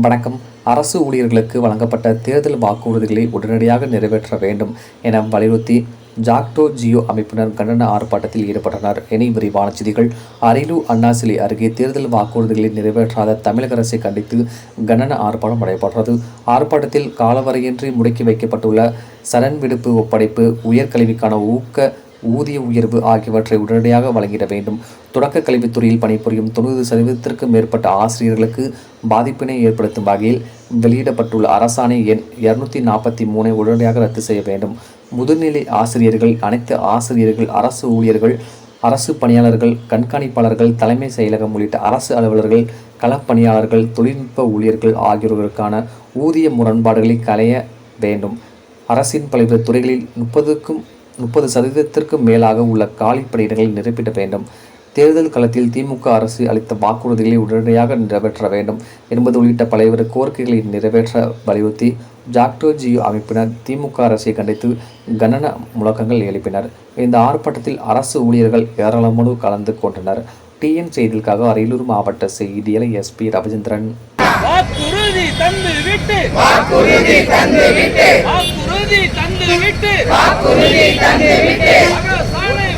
வணக்கம். அரசு ஊழியர்களுக்கு வழங்கப்பட்ட தேர்தல் வாக்குறுதிகளை உடனடியாக நிறைவேற்ற வேண்டும் என வலியுறுத்தி ஜாக்டோ ஜியோ அமைப்பினர் கண்டன ஆர்ப்பாட்டத்தில் ஈடுபட்டனர். இனி விரிவான செய்திகள். அரியலூர் அண்ணா சிலை அருகே தேர்தல் வாக்குறுதிகளை நிறைவேற்றாத தமிழக அரசை கண்டித்து கண்டன ஆர்ப்பாட்டம் நடைபெற்றது. ஆர்ப்பாட்டத்தில் காலவரையின்றி முடக்கி வைக்கப்பட்டுள்ள சரண் விடுப்பு ஒப்படைப்பு, உயர்கல்விக்கான ஊதிய உயர்வு ஆகியவற்றை உடனடியாக வழங்கிட வேண்டும். தொடக்க கல்வித்துறையில் பணிபுரியும் 90% மேற்பட்ட ஆசிரியர்களுக்கு பாதிப்பினை ஏற்படுத்தும் வகையில் வெளியிடப்பட்டுள்ள அரசாணை எண் 243 உடனடியாக ரத்து செய்ய வேண்டும். முதுநிலை ஆசிரியர்கள், அனைத்து ஆசிரியர்கள், அரசு ஊழியர்கள், அரசு பணியாளர்கள், கண்காணிப்பாளர்கள், தலைமை செயலகம் உள்ளிட்ட அரசு அலுவலர்கள், களப்பணியாளர்கள், தொழில்நுட்ப ஊழியர்கள் ஆகியோருக்கான ஊதிய முரண்பாடுகளை களைய வேண்டும். அரசின் பல்வேறு துறைகளில் 30% மேலாக உள்ள காலி பணியிடங்களை நிரப்பிட வேண்டும். தேர்தல் களத்தில் திமுக அரசு அளித்த வாக்குறுதிகளை உடனடியாக நிறைவேற்ற வேண்டும் என்பது உள்ளிட்ட பல்வேறு கோரிக்கைகளை நிறைவேற்ற வலியுறுத்தி ஜாக்டோ ஜியோ அமைப்பினர் திமுக அரசை கண்டித்து கண்டன முழக்கங்கள் எழுப்பினர். இந்த ஆர்ப்பாட்டத்தில் அரசு ஊழியர்கள் ஏராளமான கலந்து கொண்டனர். டிஎன் செய்திகளுக்காக அரியலூர் மாவட்ட செய்தியாளர் எஸ்பி ரவிச்சந்திரன். வாக்குறுதி தந்து விட்டு வாக்குறுதி தந்து விட்டு வாக்குறுதி தந்து விட்டு வாக்குறுதி தந்து விட்டு அரசாணை